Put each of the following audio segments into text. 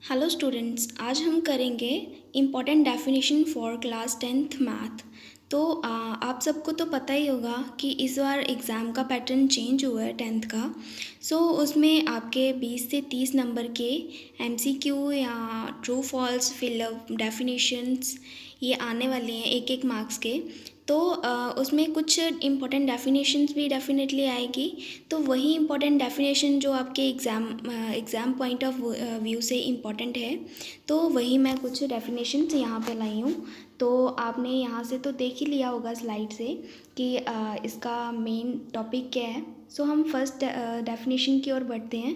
Hello students, आज हम करेंगे important definition for class 10th math. तो आप सबको तो पता ही होगा कि इस बार एग्ज़ाम का पैटर्न चेंज हुआ है 10th का। उसमें आपके 20 से 30 नंबर के एमसीक्यू या ट्रू फॉल्स फिलअप डेफिनेशंस ये आने वाले हैं एक एक मार्क्स के। तो उसमें कुछ इम्पॉर्टेंट डेफिनेशंस भी डेफिनेटली आएगी। तो वही इम्पॉर्टेंट डेफिनेशन जो आपके एग्ज़ाम पॉइंट ऑफ व्यू से इम्पॉर्टेंट है, तो वही मैं कुछ डेफिनेशंस यहाँ पे लाई हूँ। तो आपने यहाँ से तो देख ही लिया होगा स्लाइड से कि इसका मेन टॉपिक क्या है। हम फर्स्ट डेफिनेशन की ओर बढ़ते हैं।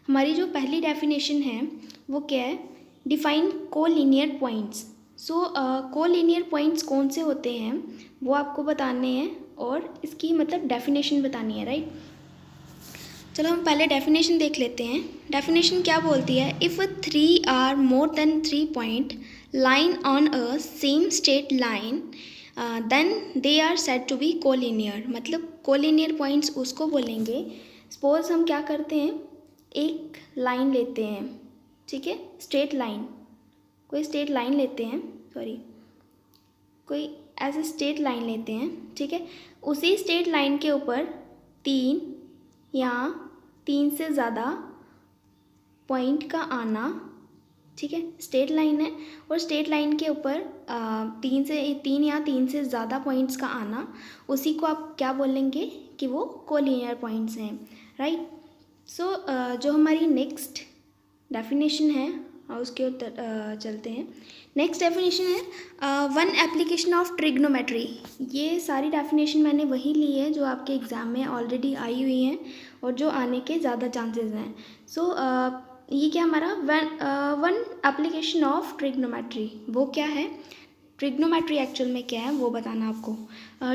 हमारी जो पहली डेफिनेशन है वो क्या है? Define collinear points. Collinear points कौन से होते हैं वो आपको बताने हैं और इसकी मतलब डेफिनेशन बतानी है, राइट। चलो हम पहले डेफिनेशन देख लेते हैं। डेफिनेशन क्या बोलती है? If 3 or more than 3 point line on a same straight line then they are said to be collinear. मतलब कोलिनियर पॉइंट्स उसको बोलेंगे। सपोज हम क्या करते हैं, एक लाइन लेते हैं, ठीक है, स्ट्रेट लाइन, कोई स्ट्रेट लाइन लेते हैं, कोई ऐसे स्ट्रेट लाइन लेते हैं, ठीक है। उसी स्ट्रेट लाइन के ऊपर 3 या 3 से ज़्यादा पॉइंट का आना, ठीक है। स्ट्रेट लाइन है और स्ट्रेट लाइन के ऊपर 3 या 3 से ज़्यादा पॉइंट्स का आना, उसी को आप क्या बोलेंगे कि वो कोलिनियर पॉइंट्स हैं, राइट। जो हमारी नेक्स्ट डेफिनेशन है उसके ऊपर चलते हैं। नेक्स्ट डेफिनेशन है वन एप्लीकेशन ऑफ ट्रिग्नोमेट्री। ये सारी डेफिनेशन मैंने वही ली है जो आपके एग्ज़ाम में ऑलरेडी आई हुई हैं और जो आने के ज़्यादा चांसेस हैं। ये क्या हमारा वन एप्लीकेशन ऑफ ट्रिग्नोमेट्री, वो क्या है? ट्रिग्नोमेट्री एक्चुअल में क्या है वो बताना आपको।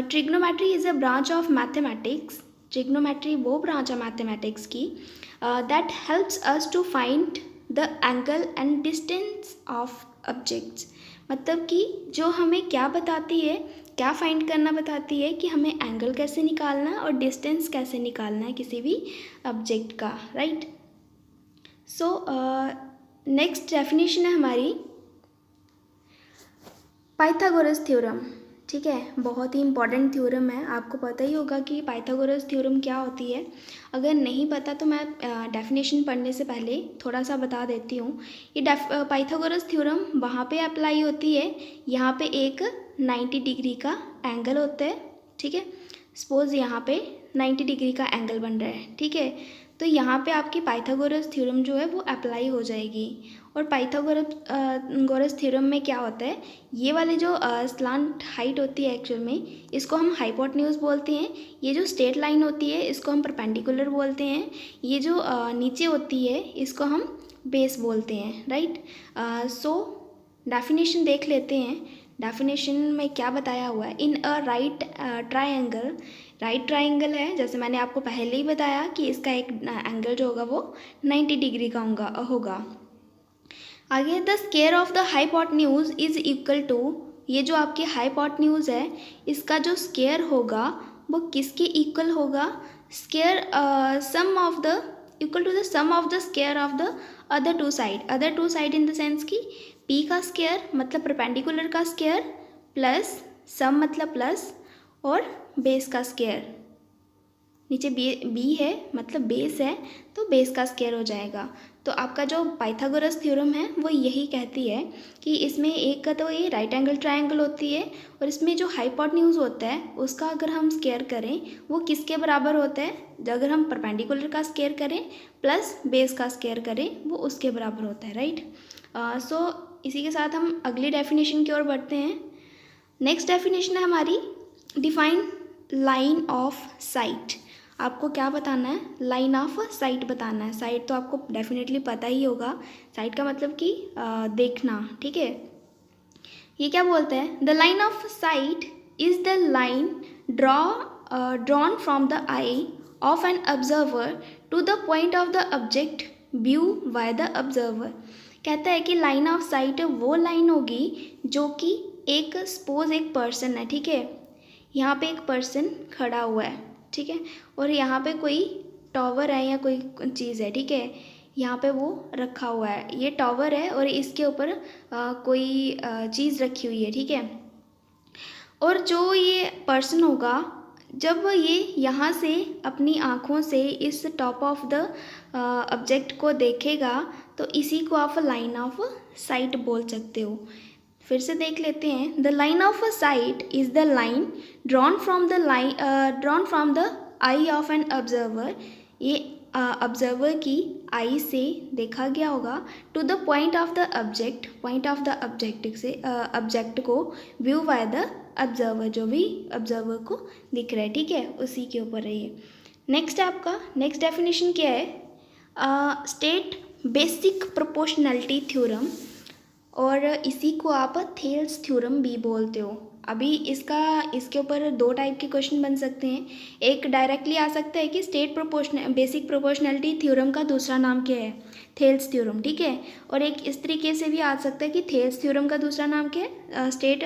Trigonometry is a branch of mathematics. Trigonometry वो ब्रांच है मैथमेटिक्स की that helps us to find the angle and distance of objects. मतलब कि जो हमें क्या बताती है, क्या फाइंड करना बताती है कि हमें एंगल कैसे निकालना है और डिस्टेंस कैसे निकालना है किसी भी ऑब्जेक्ट का, राइट। नेक्स्ट डेफिनेशन है हमारी पाइथागोरस थ्योरम, ठीक है। बहुत ही इंपॉर्टेंट थ्योरम है, आपको पता ही होगा कि पाइथागोरस थ्योरम क्या होती है। अगर नहीं पता तो मैं डेफिनेशन पढ़ने से पहले थोड़ा सा बता देती हूँ। ये पाइथागोरस थ्योरम वहाँ पे अप्लाई होती है, यहाँ पे एक 90 डिग्री का एंगल होता है, ठीक है। सपोज यहाँ पे 90 डिग्री का एंगल बन रहा है, ठीक है। तो यहाँ पे आपकी पाइथागोरस थ्योरम जो है वो अप्लाई हो जाएगी। और पाइथागोरस थ्योरम में क्या होता है, ये वाले जो स्लांट हाइट होती है एक्चुअल में इसको हम हाइपोटेन्यूज बोलते हैं। ये जो स्ट्रेट लाइन होती है इसको हम परपेंडिकुलर बोलते हैं। ये जो नीचे होती है इसको हम बेस बोलते हैं, राइट। डेफिनेशन देख लेते हैं। डेफिनेशन में क्या बताया हुआ है? In a right triangle, right triangle है, जैसे मैंने आपको पहले ही बताया कि इसका एक एंगल जो होगा वो 90 डिग्री का होगा। आगे the square of the hypotenuse is equal to, ये जो आपकी हाइपोटेन्यूज है इसका जो स्क्वायर होगा वो किसके इक्वल होगा? Square sum of the equal to the sum of the square of the other two side in the sense कि पी का स्क्वायर मतलब परपेंडिकुलर का स्क्वायर प्लस सम मतलब प्लस और बेस का स्क्वायर। नीचे बी है मतलब बेस है तो बेस का स्क्वायर हो जाएगा। तो आपका जो पाइथागोरस थ्योरम है वो यही कहती है कि इसमें एक का तो ये राइट एंगल ट्रायंगल होती है और इसमें जो हाइपोटेन्यूज होता है उसका अगर हम स्क्वायर करें वो किसके बराबर होता है? अगर हम परपेंडिकुलर का स्क्वायर करें प्लस बेस का स्क्वायर करें वो उसके बराबर होता है, राइट। इसी के साथ हम अगली डेफिनेशन की ओर बढ़ते हैं। नेक्स्ट डेफिनेशन है हमारी डिफाइन लाइन ऑफ साइट। आपको क्या बताना है? लाइन ऑफ साइट बताना है। साइट तो आपको डेफिनेटली पता ही होगा, साइट का मतलब कि देखना, ठीक है। ये क्या बोलता है? The line of sight is the line drawn from the eye of an observer to the point of the object view by the observer. कहता है कि लाइन ऑफ साइट वो लाइन होगी जो कि एक सपोज एक पर्सन है, ठीक है। यहाँ पे एक पर्सन खड़ा हुआ है, ठीक है, और यहाँ पे कोई टावर है या कोई चीज़ है, ठीक है। यहाँ पे वो रखा हुआ है, ये टॉवर है और इसके ऊपर कोई चीज़ रखी हुई है, ठीक है। और जो ये पर्सन होगा, जब ये यहाँ से अपनी आँखों से इस टॉप ऑफ द ऑब्जेक्ट को देखेगा तो इसी को आप लाइन ऑफ साइट बोल सकते हो। फिर से देख लेते हैं। The line of a sight is the line drawn from the eye of an observer. ये ऑब्जर्वर की आई से देखा गया होगा to the point of the object से ऑब्जेक्ट को व्यू बाय द ऑब्जर्वर, जो भी ऑब्जर्वर को दिख रहा है, ठीक है, उसी के ऊपर है ये। नेक्स्ट आपका नेक्स्ट डेफिनेशन क्या है? स्टेट बेसिक प्रोपोर्शनैलिटी थ्योरम, और इसी को आप थेल्स थ्योरम भी बोलते हो। अभी इसके ऊपर दो टाइप के क्वेश्चन बन सकते हैं। एक डायरेक्टली आ सकता है कि बेसिक प्रोपोर्शनैलिटी थ्योरम का दूसरा नाम क्या है? थेल्स थ्योरम, ठीक है। और एक इस तरीके से भी आ सकता है कि थेल्स थ्योरम का दूसरा नाम क्या है? स्टेट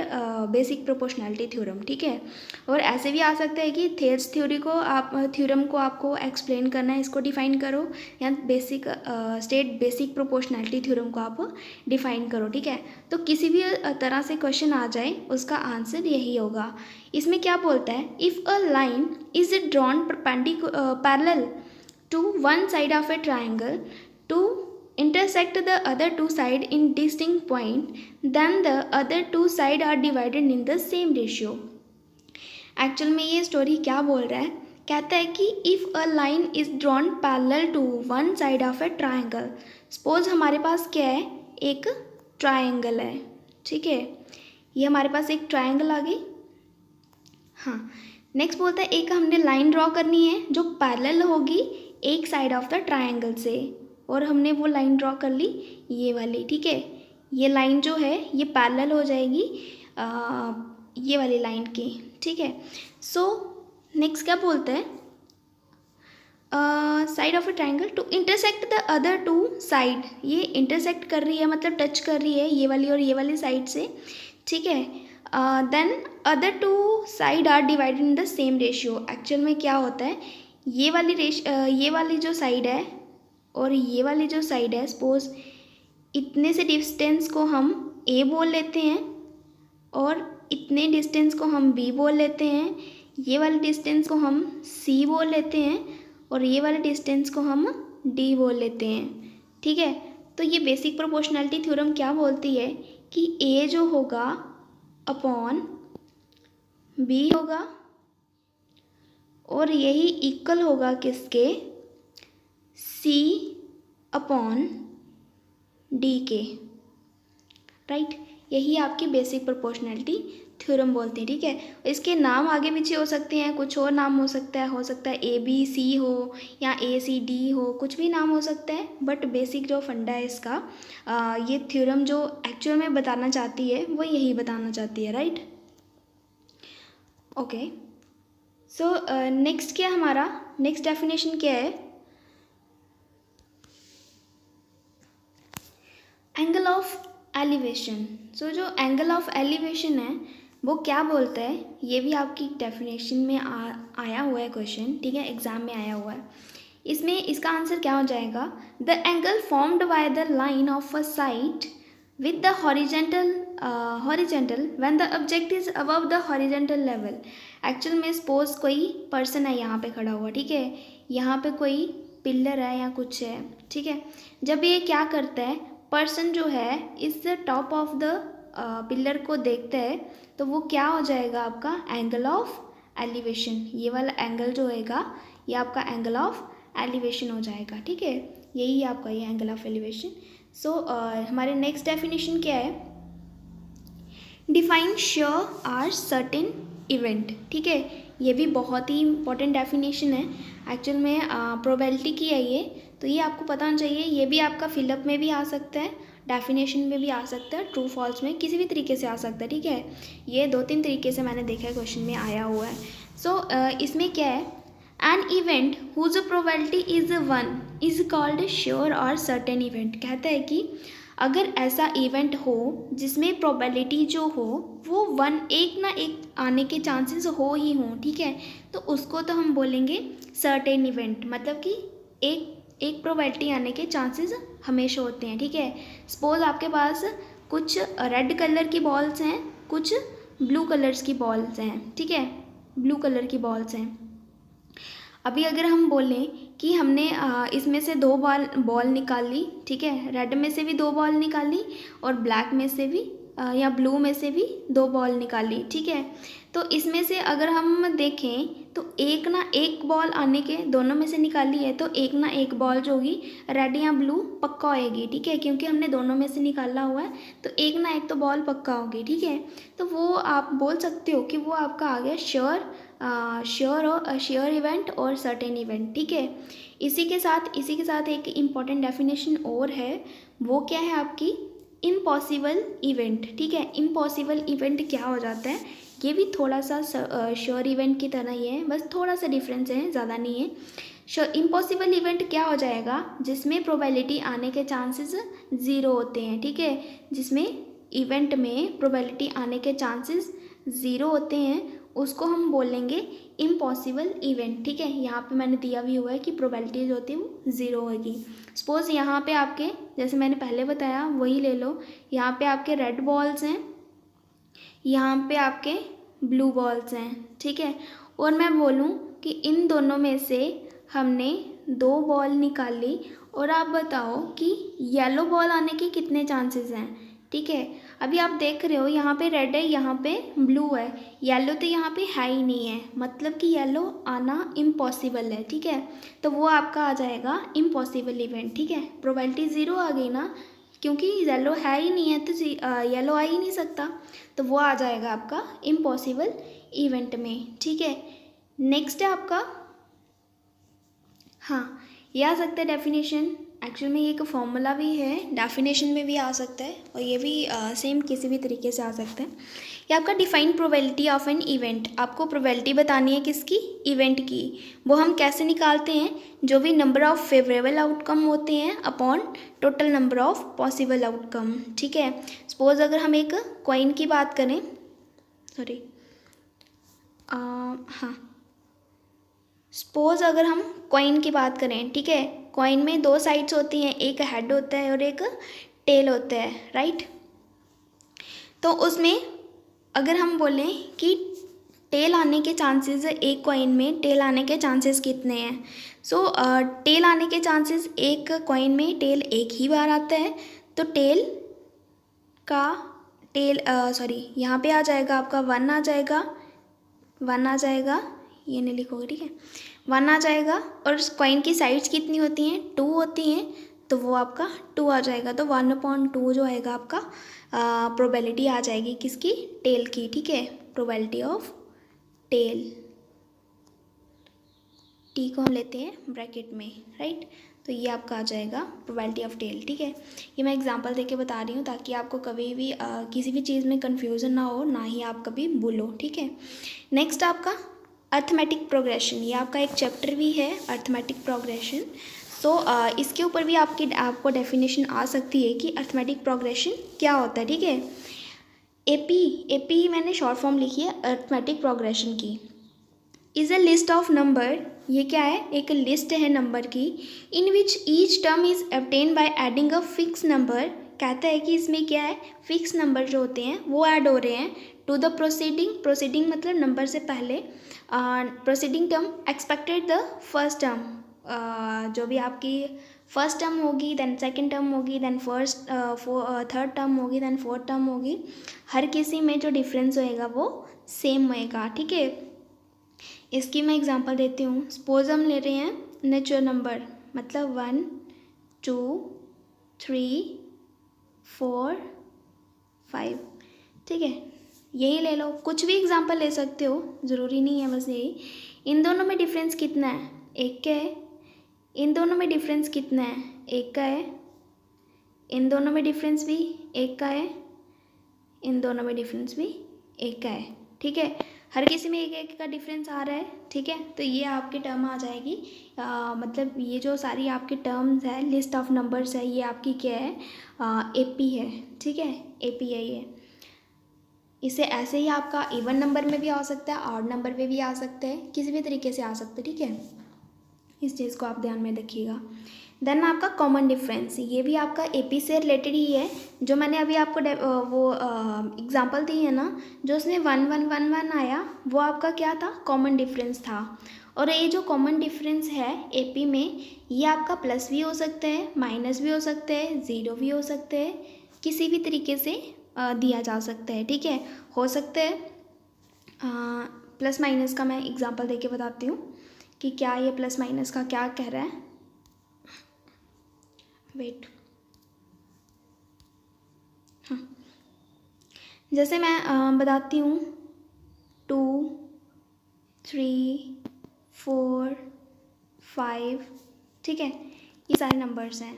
बेसिक प्रोपोर्शनैलिटी थ्योरम, ठीक है। और ऐसे भी आ सकता है कि थेल्स थ्योरम को आपको एक्सप्लेन करना है, इसको डिफाइन करो, या स्टेट बेसिक प्रोपोर्शनैलिटी थ्योरम को आप डिफाइन करो, ठीक है। तो किसी भी तरह से क्वेश्चन आ जाए उसका आंसर यही होगा। इसमें क्या बोलता है? If a line is drawn parallel to one side of a triangle to intersect the other two side in distinct point, then the other two side are divided in the same ratio। Actual में ये story क्या बोल रहा है? कहता है कि if a line is drawn parallel to one side of a triangle. Suppose हमारे पास क्या है? एक ट्राइंगल है, ठीक है। ये हमारे पास एक ट्राइंगल आ गई। हाँ, नेक्स्ट बोलता है एक हमने लाइन ड्रॉ करनी है जो पैरेलल होगी एक साइड ऑफ द ट्राइंगल से, और हमने वो लाइन ड्रॉ कर ली, ये वाली, ठीक है। ये लाइन जो है ये पैरेलल हो जाएगी ये वाली लाइन की, ठीक है। सो नेक्स्ट क्या बोलते हैं? Side of a triangle to intersect the other two side. ये इंटरसेक्ट कर रही है, मतलब टच कर रही है ये वाली और ये वाली साइड से, ठीक है। Then other two side are divided in the same ratio. Actual में क्या होता है? ये वाली जो साइड है और ये वाली जो साइड है, सपोज इतने से डिस्टेंस को हम ए बोल लेते हैं और इतने डिस्टेंस को हम बी बोल लेते हैं, ये वाले डिस्टेंस को हम सी बोल लेते हैं और ये वाले डिस्टेंस को हम डी बोल लेते हैं, ठीक है। तो ये बेसिक प्रोपोर्शनैलिटी थ्योरम क्या बोलती है कि ए जो होगा अपॉन बी होगा और यही इक्वल होगा किसके? सी अपॉन डी के, राइट। यही आपकी बेसिक प्रोपोर्शनैलिटी थ्योरम बोलते हैं, ठीक है। इसके नाम आगे पीछे हो सकते हैं, कुछ और नाम हो सकता है ए बी सी हो या ए सी डी हो, कुछ भी नाम हो सकता है, बट बेसिक जो फंडा है इसका, ये थ्योरम जो एक्चुअल में बताना चाहती है वो यही बताना चाहती है, राइट। ओके, सो नेक्स्ट क्या हमारा नेक्स्ट डेफिनेशन क्या है? Angle of elevation. सो जो एंगल ऑफ एलिवेशन है वो क्या बोलता है? ये भी आपकी डेफिनेशन में आया हुआ है क्वेश्चन, ठीक है, एग्जाम में आया हुआ है। इसमें इसका आंसर क्या हो जाएगा? The angle formed by the line of a side with the horizontal when the object is above the horizontal level. Actual में सपोज कोई पर्सन है यहाँ पे खड़ा हुआ, ठीक है, यहाँ पे कोई पिलर है या कुछ है, ठीक है। जब ये क्या करता है, पर्सन जो है इस टॉप ऑफ द पिलर को देखता है, तो वो क्या हो जाएगा? आपका एंगल ऑफ एलिवेशन। ये वाला एंगल जो होएगा ये आपका एंगल ऑफ एलिवेशन हो जाएगा, ठीक है। यही आपका ये एंगल ऑफ एलिवेशन। सो हमारे नेक्स्ट डेफिनेशन क्या है? Define sure or certain event, ठीक है। ये भी बहुत ही इंपॉर्टेंट डेफिनेशन है। एक्चुअल में प्रोबेबिलिटी की है ये, तो ये आपको पता होना चाहिए। ये भी आपका फिलअप में भी आ सकता है, डेफिनेशन में भी आ सकता है, ट्रू फॉल्स में किसी भी तरीके से आ सकता है, ठीक है। ये 2-3 तरीके से मैंने देखा है क्वेश्चन में आया हुआ है। सो इसमें क्या है? An event whose probability is 1 is called sure और सर्टेन इवेंट। कहता है कि अगर ऐसा इवेंट हो जिसमें प्रोबेबिलिटी जो हो वो 1, एक ना एक आने के चांसेस हो ही हों, ठीक है, तो उसको तो हम बोलेंगे सर्टेन इवेंट। मतलब कि एक एक प्रोबेबिलिटी आने के चांसेस हमेशा होते हैं, ठीक है। सपोज आपके पास कुछ रेड कलर की बॉल्स हैं, कुछ ब्लू कलर्स की बॉल्स हैं, ठीक है, ब्लू कलर की बॉल्स हैं। अभी अगर हम बोलें कि हमने इसमें से दो बॉल निकाल ली, ठीक है, रेड में से भी दो बॉल निकाल ली और ब्लैक में से भी या ब्लू में से भी दो बॉल निकाल ली, ठीक है। तो इसमें से अगर हम देखें तो एक ना एक बॉल आने के, दोनों में से निकाली है तो एक ना एक बॉल जो होगी रेड या ब्लू पक्का होएगी, ठीक है, क्योंकि हमने दोनों में से निकाला हुआ है तो एक ना एक तो बॉल पक्का होगी, ठीक है। तो वो आप बोल सकते हो कि वो आपका आ गया श्योर इवेंट और सर्टेन इवेंट, ठीक है। इसी के साथ एक इम्पॉर्टेंट डेफिनेशन और है, वो क्या है आपकी इम्पॉसिबल इवेंट, ठीक है। इम्पॉसिबल इवेंट क्या हो जाता है, ये भी थोड़ा सा श्योर इवेंट की तरह ही है, बस थोड़ा सा डिफरेंस है, ज़्यादा नहीं है। इम्पॉसिबल इवेंट क्या हो जाएगा, जिसमें प्रोबेबिलिटी आने के चांसेस ज़ीरो होते हैं, ठीक है, जिसमें इवेंट में प्रोबेबिलिटी आने के चांसेस ज़ीरो होते हैं, उसको हम बोलेंगे इम्पॉसिबल इवेंट, ठीक है। यहाँ पे मैंने दिया भी हुआ है कि प्रोबेबिलिटी जो होती है वो ज़ीरो होगी। सपोज़ यहाँ पे आपके, जैसे मैंने पहले बताया वही ले लो, यहाँ पे आपके रेड बॉल्स हैं, यहाँ पे आपके ब्लू बॉल्स हैं, ठीक है, और मैं बोलूँ कि इन दोनों में से हमने दो बॉल निकाल ली और आप बताओ कि येलो बॉल आने के कितने चांसेस हैं, ठीक है। अभी आप देख रहे हो यहाँ पे रेड है, यहाँ पे ब्लू है, येलो तो यहाँ पे है ही नहीं है, मतलब कि येलो आना इम्पॉसिबल है, ठीक है। तो वो आपका आ जाएगा इम्पॉसिबल इवेंट, ठीक है। प्रोबेबिलिटी ज़ीरो आ गई ना, क्योंकि येलो है ही नहीं है तो येलो आ ही नहीं सकता, तो वो आ जाएगा आपका इम्पॉसिबल इवेंट में, ठीक है। नेक्स्ट है आपका, हाँ, ये आ सकता है डेफिनेशन। एक्चुअल में ये एक फॉर्मूला भी है, डेफिनेशन में भी आ सकता है और ये भी सेम किसी भी तरीके से आ सकता है। ये आपका define probability of an event, आपको प्रोबेबिलिटी बतानी है किसकी, इवेंट की। वो हम कैसे निकालते हैं, जो भी नंबर ऑफ फेवरेबल आउटकम होते हैं upon total number of possible outcome, ठीक है। सपोज अगर हम एक कॉइन की बात करें, सॉरी हाँ, सपोज अगर हम कॉइन की बात करें, ठीक है, कॉइन में दो साइड्स होती हैं, एक हेड होता है और एक टेल होता है, राइट। तो उसमें अगर हम बोलें कि टेल आने के चांसेस, एक कॉइन में टेल आने के चांसेस कितने हैं, सो टेल आने के चांसेस, एक कॉइन में टेल एक ही बार आता है, तो टेल का यहाँ पे आ जाएगा आपका वन आ जाएगा, ये नहीं लिखोगे, ठीक है, वन आ जाएगा। और कॉइन की साइड्स कितनी होती हैं, टू होती हैं, तो वो आपका टू आ जाएगा। तो 1/2 जो आएगा आपका प्रोबेबिलिटी आ जाएगी किसकी, टेल की, ठीक है, प्रोबेबिलिटी ऑफ टेल, टी को हम लेते हैं ब्रैकेट में, राइट। तो ये आपका आ जाएगा प्रोबेबिलिटी ऑफ टेल, ठीक है। ये मैं एग्जांपल देके बता रही हूँ ताकि आपको कभी भी किसी भी चीज़ में कन्फ्यूज़न ना हो, ना ही आप कभी भूलो, ठीक है। नेक्स्ट आपका अर्थमेटिक प्रोग्रेशन, ये आपका एक चैप्टर भी है अर्थमेटिक प्रोग्रेशन। सो इसके ऊपर भी आपको डेफिनेशन आ सकती है कि अर्थमेटिक प्रोग्रेशन क्या होता है, ठीक है। एपी मैंने शॉर्ट फॉर्म लिखी है अर्थमेटिक प्रोग्रेशन की। Is a list of number, ये क्या है, एक लिस्ट है नंबर की, in which each term is obtain by adding a fix number. कहता है कि इसमें क्या है, फिक्स नंबर जो होते हैं वो ऐड हो रहे हैं टू द प्रोसीडिंग मतलब नंबर से पहले, proceeding term expected the first term, जो भी आपकी फर्स्ट टर्म होगी, देन सेकंड टर्म होगी, देन थर्ड टर्म होगी, देन फोर्थ टर्म होगी, हर किसी में जो डिफरेंस होएगा वो सेम होएगा, ठीक है। इसकी मैं एग्जांपल देती हूँ। सपोज हम ले रहे हैं नेचुरल नंबर, मतलब 1 2 3 4 5, ठीक है, यही ले लो, कुछ भी एग्जांपल ले सकते हो, ज़रूरी नहीं है बस यही। इन दोनों में डिफरेंस कितना है, एक का है। इन दोनों में डिफरेंस कितना है, एक का है। इन दोनों में डिफरेंस भी एक का है। इन दोनों में डिफरेंस भी एक का है, ठीक है। हर किसी में एक एक का डिफरेंस आ रहा है, ठीक है। तो ये आपकी टर्म आ जाएगी, मतलब ये जो सारी आपकी टर्म्स है, लिस्ट ऑफ नंबर्स है, ये आपकी क्या है, एपी है, ठीक है, एपी है ये। इसे ऐसे ही आपका इवन नंबर में भी आ सकता है, ऑड नंबर में भी आ सकता है, किसी भी तरीके से आ सकता है, ठीक है। इस चीज़ को आप ध्यान में रखिएगा। देन आपका कॉमन डिफरेंस, ये भी आपका एपी से रिलेटेड ही है। जो मैंने अभी आपको वो एग्जांपल दी है ना, जो उसमें 1 1 1 1 आया, वो आपका क्या था, कॉमन डिफरेंस था। और ये जो कॉमन डिफरेंस है एपी में, ये आपका प्लस भी हो सकता है, माइनस भी हो सकता है, ज़ीरो भी हो सकता है, किसी भी तरीके से दिया जा सकता है, ठीक है। हो सकता है प्लस माइनस का मैं एग्जांपल देके बताती हूँ कि क्या ये प्लस माइनस का क्या कह रहा है। वेट, हाँ, जैसे मैं बताती हूँ 2 3 4 5, ठीक है, ये सारे नंबर्स हैं।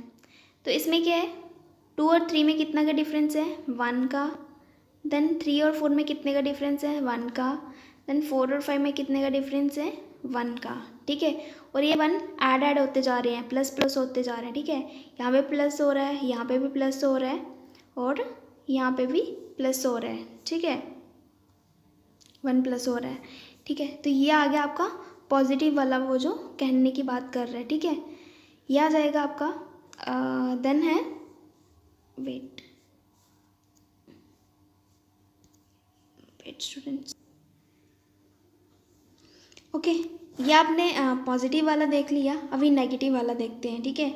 तो इसमें क्या है, 2 और 3 में कितना का डिफरेंस है, 1 का। देन 3 और 4 में कितने का डिफरेंस है, 1 का। देन 4 और 5 में कितने का डिफरेंस है, 1 का, ठीक है। और ये 1 ऐड होते जा रहे हैं, प्लस प्लस होते जा रहे हैं, ठीक है। यहाँ पे प्लस हो रहा है, यहाँ पे भी प्लस हो रहा है, और यहाँ पे भी प्लस हो रहा है, ठीक है, 1 प्लस हो रहा है, ठीक है। तो ये आ गया आपका पॉजिटिव वाला, वो जो कहने की बात कर रहा है, ठीक है। ये आ जाएगा आपका। देन है, वेट स्टूडेंट्स, ओके, ये आपने पॉजिटिव वाला देख लिया। अभी नेगेटिव वाला देखते हैं, ठीक है।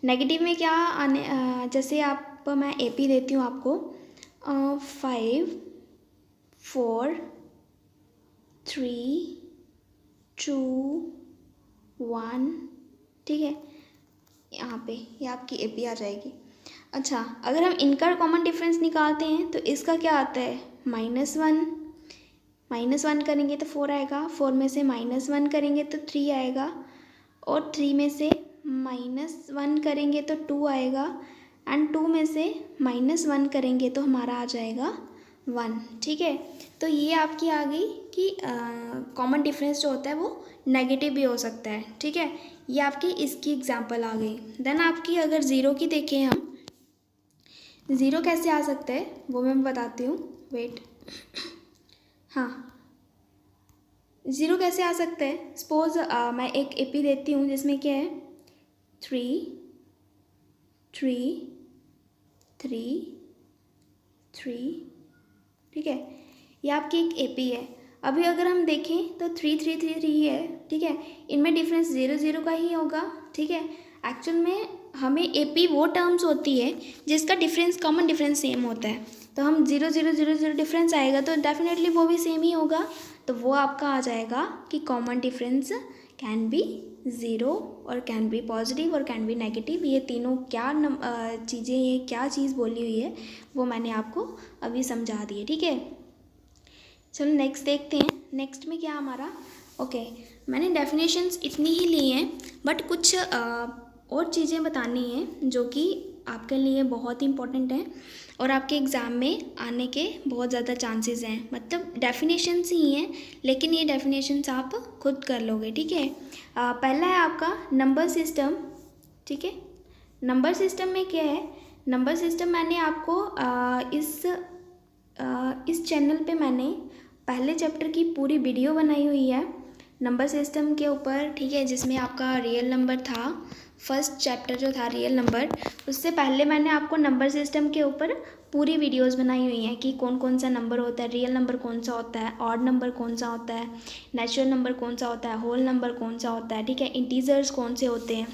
नेगेटिव में क्या आने, जैसे आप, मैं एपी देती हूँ आपको 5 4 3 2 1, ठीक है। यहाँ पे ये आपकी एपी आ जाएगी। अच्छा, अगर हम इनका कॉमन डिफरेंस निकालते हैं तो इसका क्या आता है, -1, -1 करेंगे तो 4 आएगा, 4 में से -1 करेंगे तो 3 आएगा, और 3 में से -1 करेंगे तो 2 आएगा, एंड 2 में से -1 करेंगे तो हमारा आ जाएगा 1, ठीक है। तो ये आपकी आ गई कि कॉमन डिफरेंस जो होता है वो नेगेटिव भी हो सकता है, ठीक है। ये आपकी इसकी एग्जांपल आ गई। देन आपकी अगर ज़ीरो की देखें हम, ज़ीरो कैसे आ सकता है वो मैं बताती हूँ, वेट, हाँ, ज़ीरो कैसे आ सकता है। सपोज मैं एक एपी देती हूँ जिसमें क्या है 3 3 3 3, ठीक है, ये आपकी एक एपी है। अभी अगर हम देखें तो 3 3 3 3 है, ठीक है, इनमें डिफरेंस 0 0 का ही होगा, ठीक है। एक्चुअल में हमें एपी वो टर्म्स होती है जिसका डिफरेंस, कॉमन डिफरेंस सेम होता है। तो हम 0 0 0 0 डिफरेंस आएगा तो डेफिनेटली वो भी सेम ही होगा, तो वो आपका आ जाएगा कि common difference can be zero, और कैन बी पॉजिटिव, और कैन बी नेगेटिव। ये तीनों क्या चीज़ें, ये क्या चीज़ बोली हुई है वो मैंने आपको अभी समझा दी है, ठीक है। चलो नेक्स्ट देखते हैं। नेक्स्ट में क्या हमारा, ओके, मैंने डेफिनेशंस इतनी ही ली हैं, बट कुछ और चीज़ें बतानी हैं जो कि आपके लिए बहुत इंपॉर्टेंट हैं और आपके एग्ज़ाम में आने के बहुत ज़्यादा चांसेस हैं। मतलब डेफिनेशंस ही हैं, लेकिन ये डेफिनेशंस आप खुद कर लोगे, ठीक है। पहला है आपका नंबर सिस्टम, ठीक है। नंबर सिस्टम में क्या है, नंबर सिस्टम मैंने आपको इस चैनल पे मैंने पहले चैप्टर की पूरी वीडियो बनाई हुई है नंबर सिस्टम के ऊपर, ठीक है, जिसमें आपका रियल नंबर था। फर्स्ट चैप्टर जो था रियल नंबर, उससे पहले मैंने आपको नंबर सिस्टम के ऊपर पूरी वीडियोस बनाई हुई हैं कि कौन कौन सा नंबर होता है, रियल नंबर कौन सा होता है, ऑड नंबर कौन सा होता है, नेचुरल नंबर कौन सा होता है, होल नंबर कौन सा होता है, ठीक है, इंटीजर्स कौन से होते हैं।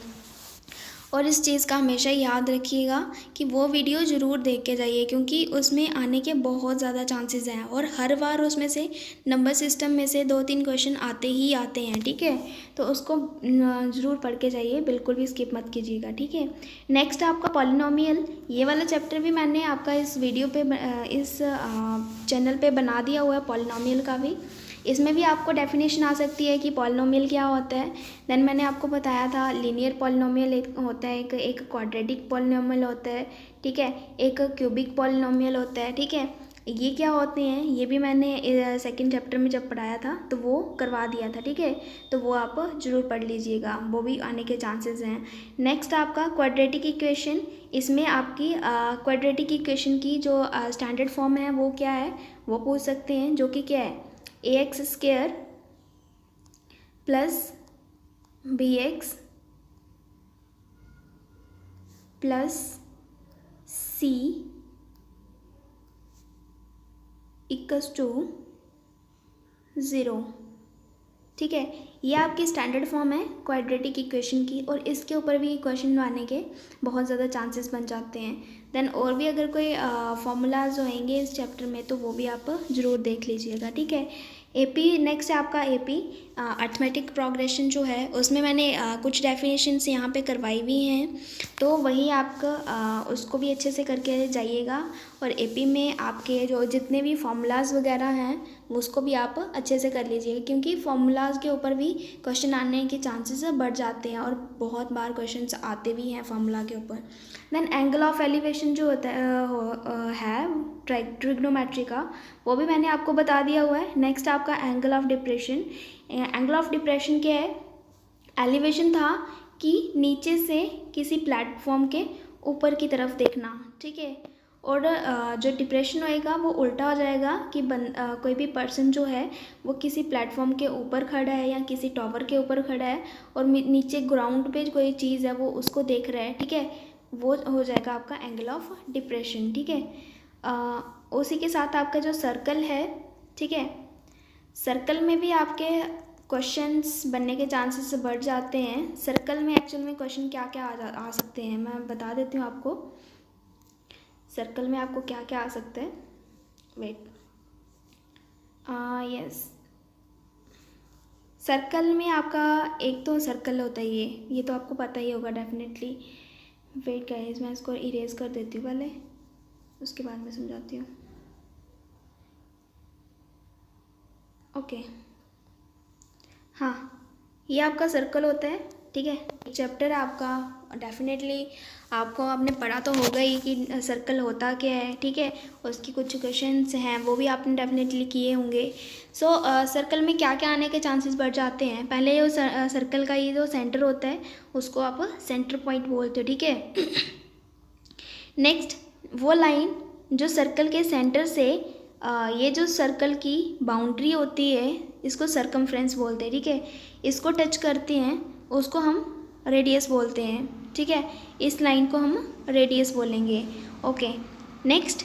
और इस चीज़ का हमेशा याद रखिएगा कि वो वीडियो ज़रूर देख के जाइए, क्योंकि उसमें आने के बहुत ज़्यादा चांसेस हैं और हर बार उसमें से नंबर सिस्टम में से 2-3 क्वेश्चन आते ही आते हैं, ठीक है। तो उसको ज़रूर पढ़ के जाइए, बिल्कुल भी स्किप मत कीजिएगा, ठीक है। नेक्स्ट आपका पॉलिनोमियल, ये वाला चैप्टर भी मैंने आपका इस वीडियो पे, इस चैनल पे बना दिया हुआ है पॉलिनोमियल का भी। इसमें भी आपको डेफिनेशन आ सकती है कि पॉलिनोमियल क्या होता है। देन मैंने आपको बताया था लीनियर पॉलिनोमियल एक होता है, एक क्वाड्रेटिक पॉलिनोमियल होता है, ठीक है, एक क्यूबिक पॉलिनोमियल होता है, ठीक है। ये क्या होते हैं ये भी मैंने सेकंड चैप्टर में जब पढ़ाया था तो वो करवा दिया था, ठीक है। तो वो आप ज़रूर पढ़ लीजिएगा, वो भी आने के चांसेस हैं। नेक्स्ट आपका क्वाड्रेटिक इक्वेशन, इसमें आपकी क्वाड्रेटिक इक्वेशन की जो स्टैंडर्ड फॉर्म है वो क्या है वो पूछ सकते हैं, जो कि क्या है ax² plus bx plus c equals to 0। ठीक है, ये आपकी स्टैंडर्ड फॉर्म है क्वाड्रेटिक इक्वेशन की, और इसके ऊपर भी क्वेश्चन आने के बहुत ज़्यादा चांसेस बन जाते हैं। देन और भी अगर कोई फॉर्मूलाज होंगे इस चैप्टर में तो वो भी आप ज़रूर देख लीजिएगा। ठीक है, एपी नेक्स्ट है आपका एपी अर्थमेटिक प्रोग्रेशन जो है, उसमें मैंने कुछ डेफिनेशंस यहाँ पे करवाई हुई हैं, तो वही आपका उसको भी अच्छे से करके जाइएगा। और एपी में आपके जो जितने भी फार्मूलाज वगैरह हैं उसको भी आप अच्छे से कर लीजिएगा, क्योंकि फार्मूलाज के ऊपर भी क्वेश्चन आने के चांसेस बढ़ जाते हैं और बहुत बार क्वेश्चंस आते भी हैं फार्मूला के ऊपर। देन एंगल ऑफ एलिवेशन जो होता है ट्रिग्नोमेट्री का, वो भी मैंने आपको बता दिया हुआ है। नेक्स्ट आपका angle of depression. Angle of depression क्या है? एलिवेशन था कि नीचे से किसी प्लेटफॉर्म के ऊपर की तरफ देखना। ठीक है, और जो डिप्रेशन होएगा वो उल्टा हो जाएगा कि कोई भी पर्सन जो है वो किसी प्लेटफॉर्म के ऊपर खड़ा है या किसी टॉवर के ऊपर खड़ा है और नीचे ग्राउंड पे कोई चीज़ है वो उसको देख रहा है। ठीक है, वो हो जाएगा आपका एंगल ऑफ डिप्रेशन। ठीक है, उसी के साथ आपका जो सर्कल है, ठीक है, सर्कल में भी आपके क्वेश्चंस बनने के चांसेस बढ़ जाते हैं। सर्कल में एक्चुअल में क्वेश्चन क्या क्या आ सकते हैं मैं बता देती हूँ आपको। सर्कल में आपको क्या क्या आ सकता है, वेट, यस, सर्कल में आपका एक तो सर्कल होता है, ये तो आपको पता ही होगा डेफिनेटली। वेट गाइस, मैं इसको इरेज कर देती हूँ पहले, उसके बाद मैं समझाती हूँ। ओके, हाँ, ये आपका सर्कल होता है। ठीक है, चैप्टर आपका डेफिनेटली आपको आपने पढ़ा तो होगा ही कि सर्कल होता क्या है। ठीक है, उसकी कुछ क्वेश्चंस हैं वो भी आपने डेफिनेटली किए होंगे। सो सर्कल में क्या क्या आने के चांसेस बढ़ जाते हैं। पहले जो सर्कल का ये जो सेंटर होता है उसको आप सेंटर पॉइंट बोलते हो। ठीक है, नेक्स्ट वो लाइन जो सर्कल के सेंटर से ये जो सर्कल की बाउंड्री होती है इसको सरकमफ्रेंस बोलते हैं। ठीक है, इसको टच करते हैं उसको हम रेडियस बोलते हैं। ठीक है, इस लाइन को हम रेडियस बोलेंगे। ओके, नेक्स्ट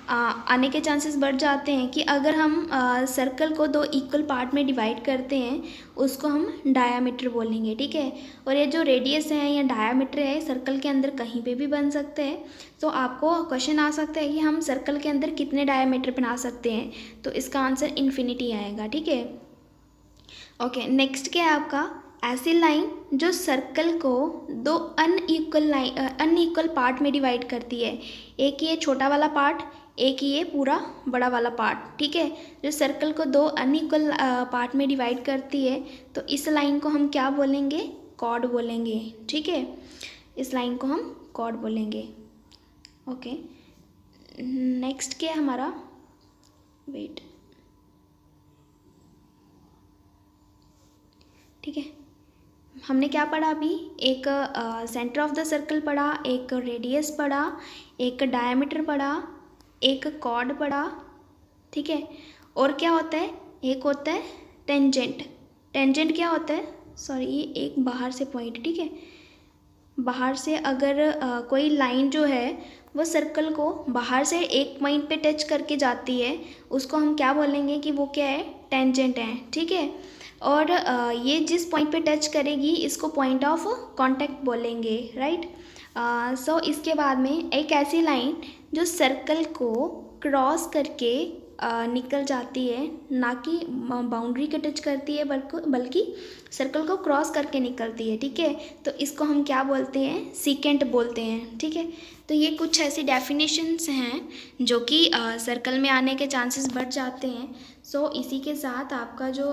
आने के चांसेस बढ़ जाते हैं कि अगर हम सर्कल को दो इक्वल पार्ट में डिवाइड करते हैं उसको हम डायामीटर बोलेंगे। ठीक है, और ये जो रेडियस है या डायामीटर है सर्कल के अंदर कहीं पे भी बन सकते हैं। तो आपको क्वेश्चन आ सकता है कि हम सर्कल के अंदर कितने डायामीटर बना सकते हैं, तो इसका आंसर इन्फिनिटी आएगा। ठीक है, ओके, नेक्स्ट क्या है आपका ऐसी लाइन जो सर्कल को दो अनइक्वल पार्ट में डिवाइड करती है। एक ये छोटा वाला पार्ट, एक ये पूरा बड़ा वाला पार्ट। ठीक है, जो सर्कल को दो अनइक्वल पार्ट में डिवाइड करती है तो इस लाइन को हम क्या बोलेंगे? कॉर्ड बोलेंगे। ठीक है, इस लाइन को हम कॉर्ड बोलेंगे। ओके, नेक्स्ट क्या है हमारा, वेट, ठीक है, हमने क्या पढ़ा अभी? एक सेंटर ऑफ द सर्कल पढ़ा, एक रेडियस पढ़ा, एक डायमीटर पढ़ा, एक कॉर्ड पढ़ा। ठीक है, और क्या होता है? एक होता है टेंजेंट। टेंजेंट क्या होता है? सॉरी, ये एक बाहर से पॉइंट। ठीक है, बाहर से अगर कोई लाइन जो है वो सर्कल को बाहर से एक पॉइंट पे टच करके जाती है उसको हम क्या बोलेंगे कि वो क्या है? टेंजेंट है। ठीक है, और ये जिस पॉइंट पे टच करेगी इसको पॉइंट ऑफ कांटेक्ट बोलेंगे। राइट, सो इसके बाद में एक ऐसी लाइन जो सर्कल को क्रॉस करके निकल जाती है, ना कि बाउंड्री के टच करती है बल्कि सर्कल को क्रॉस करके निकलती है। ठीक है, तो इसको हम क्या बोलते हैं? सीकेंट बोलते हैं। ठीक है, तो ये कुछ ऐसी डेफिनेशंस हैं जो कि सर्कल में आने के चांसेस बढ़ जाते हैं। सो इसी के साथ आपका जो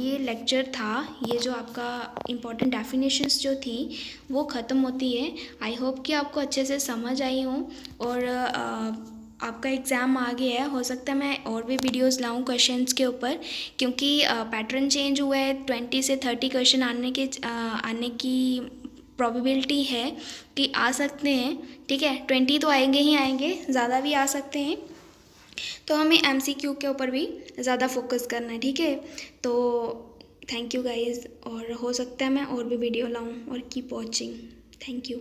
ये लेक्चर था, ये जो आपका इम्पॉर्टेंट डेफिनेशंस जो थी वो ख़त्म होती है। आई होप कि आपको अच्छे से समझ आई हो और आपका एग्ज़ाम आ गया है। हो सकता है मैं और भी वीडियोस लाऊं क्वेश्चंस के ऊपर, क्योंकि पैटर्न चेंज हुआ है। 20 से 30 क्वेश्चन आने की प्रोबेबिलिटी है कि आ सकते हैं। ठीक है, 20 तो आएंगे ही आएंगे, ज़्यादा भी आ सकते हैं। तो हमें MCQ के ऊपर भी ज़्यादा फोकस करना है। ठीक है, तो थैंक यू गाइज़, और हो सकता है मैं और भी वीडियो लाऊं। और कीप वॉचिंग, थैंक यू।